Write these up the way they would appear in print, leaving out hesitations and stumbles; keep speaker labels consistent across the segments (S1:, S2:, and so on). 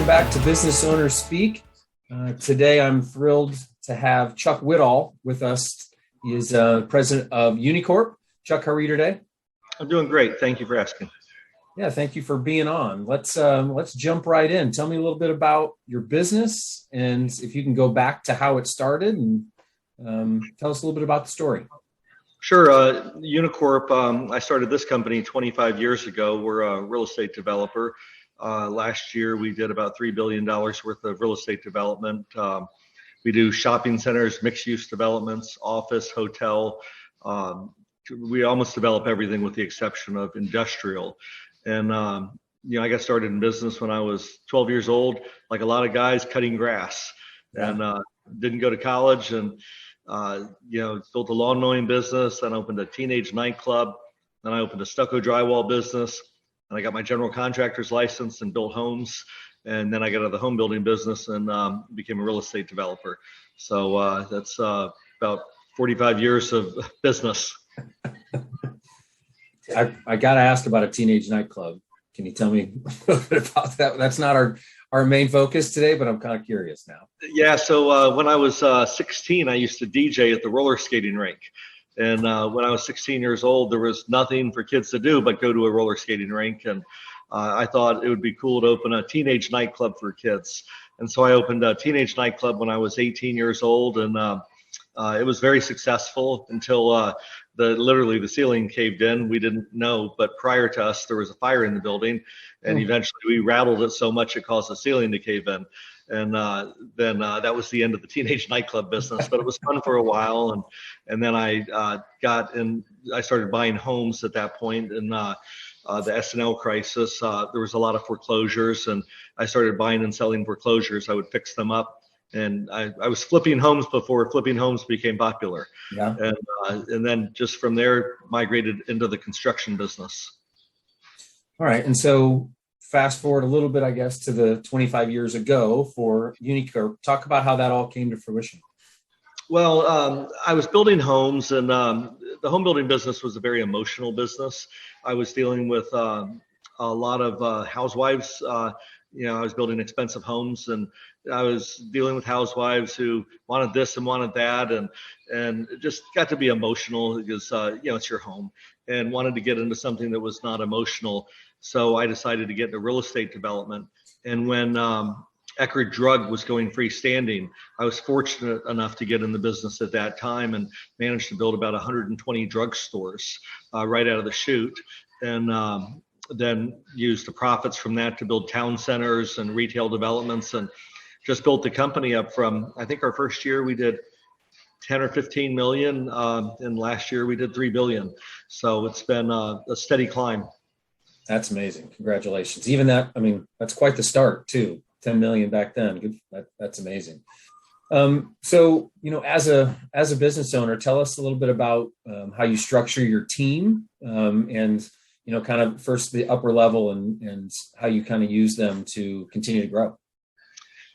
S1: back to Business Owners Speak. Today, I'm thrilled to have Chuck Whittall with us. He is president of Unicorp. Chuck, how are you today?
S2: I'm doing great. Thank you for asking.
S1: Yeah, thank you for being on. Let's jump right in. Tell me a little bit about your business, and if you can go back to how it started, and tell us a little bit about the story.
S2: Sure. Unicorp, I started this company 25 years ago. We're a real estate developer. Last year, we did about $3 billion worth of real estate development. We do shopping centers, mixed-use developments, office, hotel. We almost develop everything with the exception of industrial. And, I got started in business when I was 12 years old, like a lot of guys, cutting grass. Yeah. And didn't go to college and, built a lawn mowing business. Then opened a teenage nightclub. Then I opened a stucco drywall business. And I got my general contractor's license and built homes. And then I got out of the home building business and became a real estate developer. So that's about 45 years of business.
S1: I got to ask about a teenage nightclub. Can you tell me a little bit about that? That's not our main focus today, but I'm kind of curious now.
S2: Yeah. So when I was 16, I used to DJ at the roller skating rink. And when I was 16 years old, there was nothing for kids to do but go to a roller skating rink. And I thought it would be cool to open a teenage nightclub for kids. And so I opened a teenage nightclub when I was 18 years old. And it was very successful until literally the ceiling caved in. We didn't know, but prior to us, there was a fire in the building. And eventually we rattled it so much it caused the ceiling to cave in. And then that was the end of the teenage nightclub business, but it was fun for a while. And then I I started buying homes at that point. And the S&L crisis, there was a lot of foreclosures, and I started buying and selling foreclosures. I would fix them up. And I was flipping homes before flipping homes became popular. Yeah. And then just from there, migrated into the construction business.
S1: All right. And so fast forward a little bit, I guess, to the 25 years ago for Unicorp. Talk about how that all came to fruition.
S2: Well, I was building homes, and the home building business was a very emotional business. I was dealing with a lot of housewives. I was building expensive homes, and I was dealing with housewives who wanted this and wanted that, and it just got to be emotional because it's your home, and wanted to get into something that was not emotional. So I decided to get into real estate development. And when Eckerd Drug was going freestanding, I was fortunate enough to get in the business at that time and managed to build about 120 drugstores right out of the chute. And then used the profits from that to build town centers and retail developments, and just built the company up from, I think our first year we did 10 or 15 million, and last year we did 3 billion. So it's been a steady climb.
S1: That's amazing. Congratulations. Even that, that's quite the start too. 10 million back then. Good. That's amazing. So, as a business owner, tell us a little bit about how you structure your team, and kind of first the upper level and how you kind of use them to continue to grow.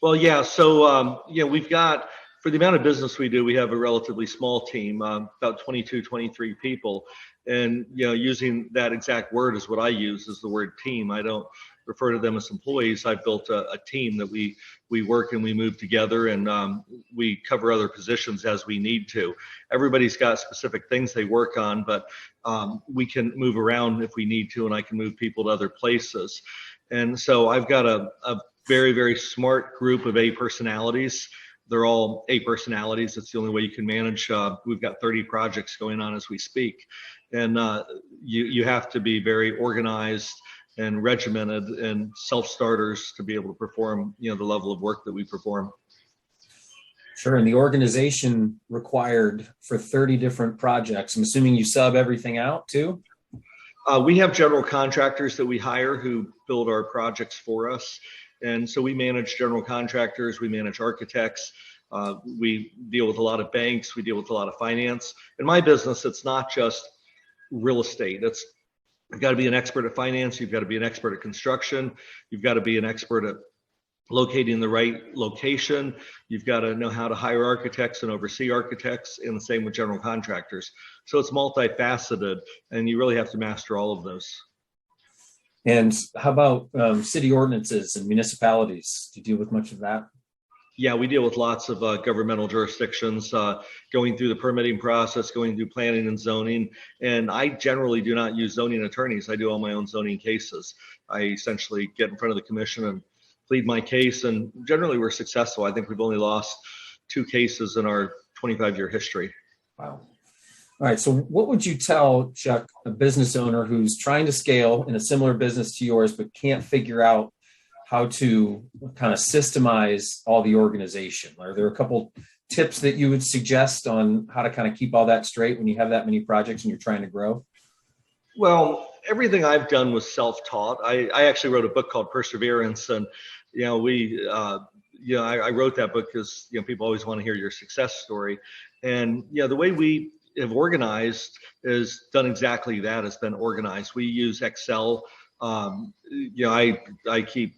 S2: Well, yeah. So, we've got, for the amount of business we do, we have a relatively small team, about 22, 23 people. And, using that exact word is what I use, is the word team. I don't refer to them as employees. I've built a team that we work and we move together, and we cover other positions as we need to. Everybody's got specific things they work on, but we can move around if we need to, and I can move people to other places. And so I've got a very, very smart group of A personalities. They're all A personalities. It's the only way you can manage. We've got 30 projects going on as we speak. And you have to be very organized and regimented and self-starters to be able to perform, the level of work that we perform.
S1: Sure. And the organization required for 30 different projects, I'm assuming you sub everything out too?
S2: We have general contractors that we hire who build our projects for us. And so we manage general contractors, we manage architects, we deal with a lot of banks, we deal with a lot of finance. In my business, it's not just real estate. You've got to be an expert at finance, you've got to be an expert at construction, you've got to be an expert at locating the right location, you've got to know how to hire architects and oversee architects, and the same with general contractors. So it's multifaceted, and you really have to master all of those.
S1: And how about city ordinances and municipalities? Do you deal with much of that?
S2: Yeah, we deal with lots of governmental jurisdictions, going through the permitting process, going through planning and zoning. And I generally do not use zoning attorneys. I do all my own zoning cases. I essentially get in front of the commission and plead my case. And generally we're successful. I think we've only lost 2 cases in our 25-year history.
S1: Wow. All right. So what would you tell, Chuck, a business owner who's trying to scale in a similar business to yours, but can't figure out how to kind of systemize all the organization? Are there a couple tips that you would suggest on how to kind of keep all that straight when you have that many projects and you're trying to grow?
S2: Well, everything I've done was self-taught. I actually wrote a book called Perseverance, and I wrote that book because people always want to hear your success story, and the way we have organized is done exactly that. It's been organized. We use Excel. I keep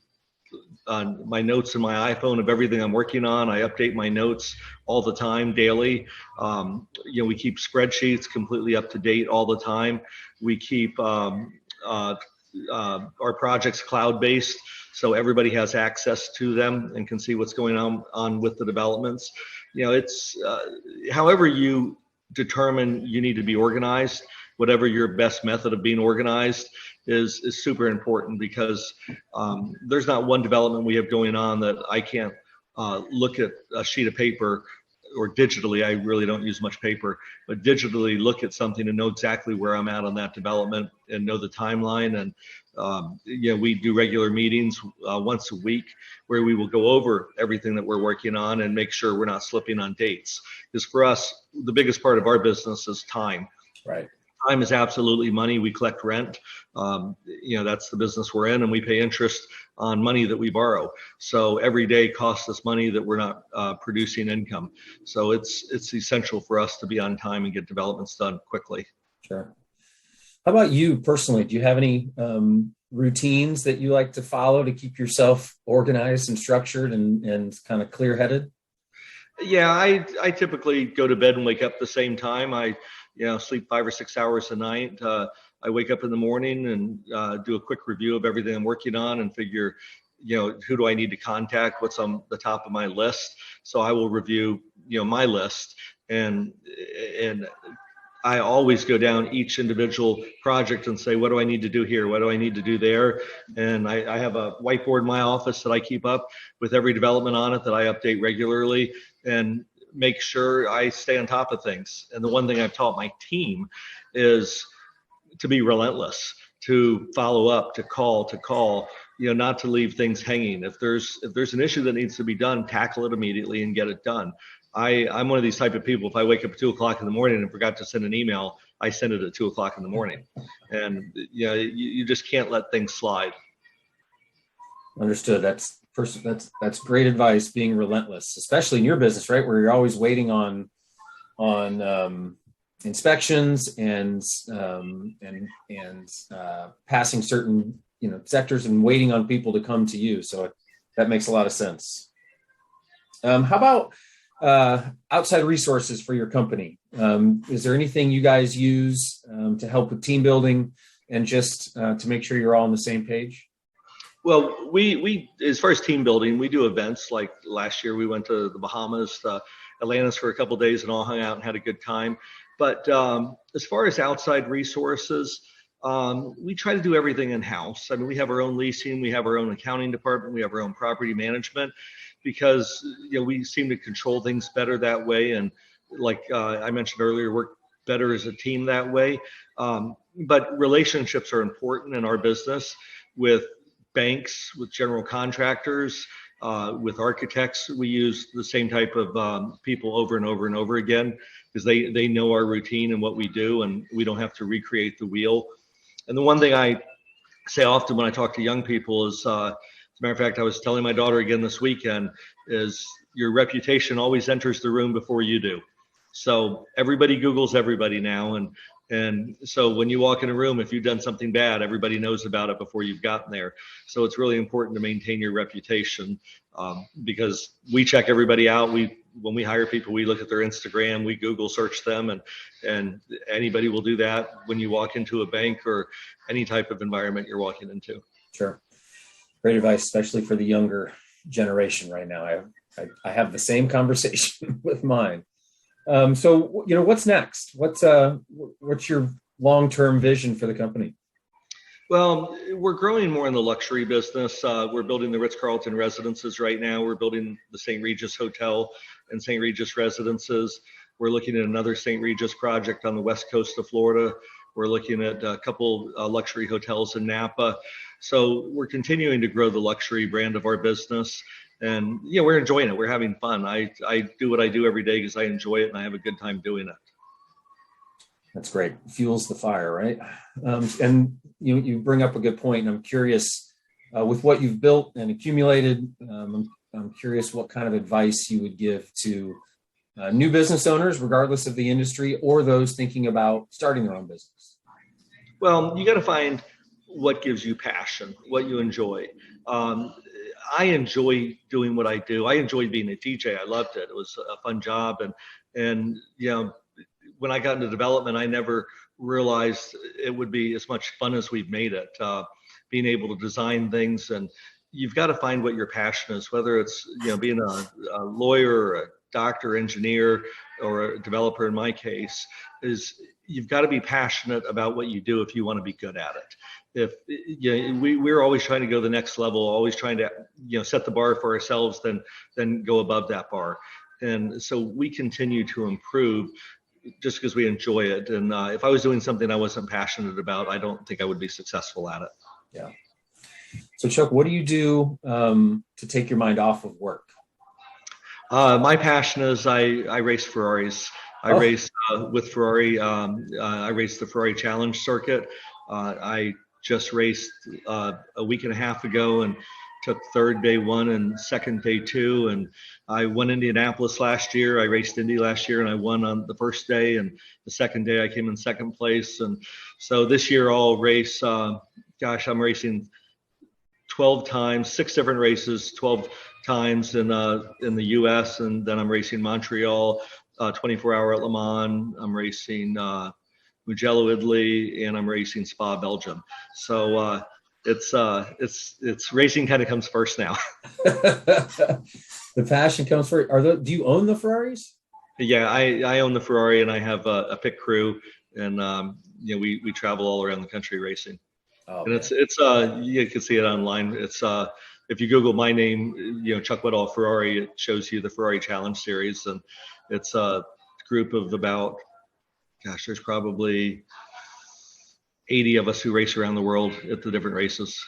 S2: my notes in my iPhone of everything I'm working on. I update my notes all the time, daily. We keep spreadsheets completely up to date all the time. We keep our projects cloud-based, so everybody has access to them and can see what's going on with the developments. It's however you determine you need to be organized, whatever your best method of being organized is super important, because there's not one development we have going on that I can't look at a sheet of paper, or digitally. I really don't use much paper, but digitally look at something and know exactly where I'm at on that development and know the timeline. And we do regular meetings once a week where we will go over everything that we're working on and make sure we're not slipping on dates. Because for us, the biggest part of our business is time.
S1: Right.
S2: Time is absolutely money. We collect rent. That's the business we're in, and we pay interest on money that we borrow. So every day costs us money that we're not producing income. So it's essential for us to be on time and get developments done quickly.
S1: Sure. How about you personally? Do you have any routines that you like to follow to keep yourself organized and structured and kind of clear-headed?
S2: Yeah, I typically go to bed and wake up the same time. I sleep 5 or 6 hours a night. I wake up in the morning and do a quick review of everything I'm working on and figure, who do I need to contact? What's on the top of my list? So I will review, my list, and I always go down each individual project and say, what do I need to do here? What do I need to do there? And I have a whiteboard in my office that I keep up with every development on it that I update regularly, and make sure I stay on top of things. And the one thing I've taught my team is to be relentless, to follow up, to call, not to leave things hanging. If there's an issue that needs to be done, tackle it immediately and get it done. I'm one of these type of people. If I wake up at 2 o'clock in the morning and forgot to send an email, I send it at 2 o'clock in the morning. And you just can't let things slide.
S1: Understood. That's great advice. Being relentless, especially in your business, right, where you're always waiting on inspections and passing certain sectors and waiting on people to come to you. So that makes a lot of sense. How about outside resources for your company? Is there anything you guys use to help with team building and just to make sure you're all on the same page?
S2: Well, we as far as team building, we do events. Like last year, we went to the Bahamas, Atlantis for a couple of days, and all hung out and had a good time. But as far as outside resources, we try to do everything in-house. I mean, we have our own leasing, we have our own accounting department, we have our own property management, because we seem to control things better that way. And like I mentioned earlier, work better as a team that way. But relationships are important in our business, with banks, with general contractors, with architects. We use the same type of people over and over and over again, because they know our routine and what we do, and we don't have to recreate the wheel. And the one thing I say often when I talk to young people is, as a matter of fact, I was telling my daughter again this weekend, is your reputation always enters the room before you do. So everybody Googles everybody now, and And so when you walk in a room, if you've done something bad, everybody knows about it before you've gotten there. So it's really important to maintain your reputation, because we check everybody out. When we hire people, we look at their Instagram, we Google search them, and anybody will do that when you walk into a bank or any type of environment you're walking into.
S1: Sure. Great advice, especially for the younger generation right now. I have the same conversation with mine. So, what's next? What's your long-term vision for the company?
S2: Well, we're growing more in the luxury business. We're building the Ritz-Carlton residences right now. We're building the St. Regis Hotel and St. Regis residences. We're looking at another St. Regis project on the west coast of Florida. We're looking at a couple luxury hotels in Napa. So we're continuing to grow the luxury brand of our business. And we're enjoying it. We're having fun. I do what I do every day because I enjoy it and I have a good time doing it.
S1: That's great. Fuels the fire, right? And you bring up a good point. And I'm curious, with what you've built and accumulated, I'm curious what kind of advice you would give to new business owners, regardless of the industry, or those thinking about starting their own business.
S2: Well, you got to find what gives you passion, what you enjoy. I enjoy doing what I do. I enjoyed being a DJ. I loved it. It was a fun job. And when I got into development, I never realized it would be as much fun as we've made it. Being able to design things, and you've got to find what your passion is, whether it's being a lawyer or a doctor, engineer, or a developer in my case, is you've got to be passionate about what you do if you want to be good at it. If we're always trying to go to the next level, always trying to set the bar for ourselves, then go above that bar. And so we continue to improve just because we enjoy it. And if I was doing something I wasn't passionate about, I don't think I would be successful at it.
S1: Yeah. So Chuck, what do you do to take your mind off of work?
S2: My passion is I race Ferraris. I race with Ferrari. I race the Ferrari Challenge circuit. I just raced a week and a half ago and took third day one and second day two. And I won Indianapolis last year. I raced Indy last year and I won on the first day. And the second day I came in second place. And so this year I'll race, I'm racing 12 times, 6 different races, 12 times in the US. And then I'm racing Montreal, 24-hour at Le Mans. I'm racing Mugello, Italy, and I'm racing Spa, Belgium. So it's racing kind of comes first now.
S1: The passion comes first. Do you own the Ferraris?
S2: Yeah, I own the Ferrari and I have a pit crew, and we travel all around the country racing. Oh, and it's you can see it online. It's if you Google my name, Chuck Whittall Ferrari, it shows you the Ferrari Challenge Series, and it's a group of about, there's probably 80 of us who race around the world at the different races.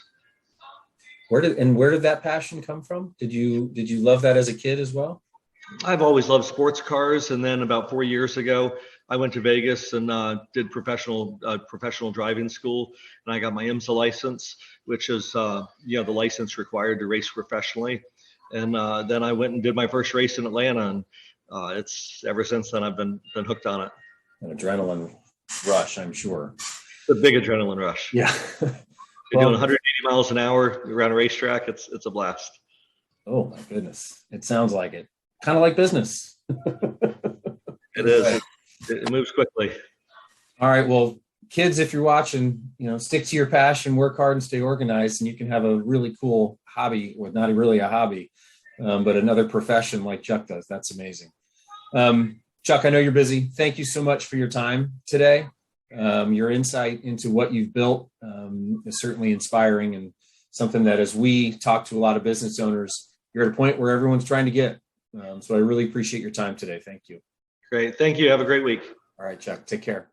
S1: Where did that passion come from? Did you love that as a kid as well?
S2: I've always loved sports cars, and then about 4 years ago, I went to Vegas and did professional driving school, and I got my IMSA license, which is the license required to race professionally. And then I went and did my first race in Atlanta, and it's ever since then I've been hooked on it.
S1: An adrenaline rush, I'm sure.
S2: The big adrenaline rush.
S1: Yeah.
S2: You're doing 180 miles an hour around a racetrack. It's a blast.
S1: Oh my goodness. It sounds like it. Kind of like business.
S2: It is. It moves quickly.
S1: All right. Well, kids, if you're watching, stick to your passion, work hard and stay organized, and you can have a really cool hobby, or not really a hobby, but another profession like Chuck does. That's amazing. Chuck, I know you're busy. Thank you so much for your time today. Your insight into what you've built is certainly inspiring, and something that, as we talk to a lot of business owners, you're at a point where everyone's trying to get. So I really appreciate your time today. Thank you.
S2: Great. Thank you. Have a great week.
S1: All right, Chuck. Take care.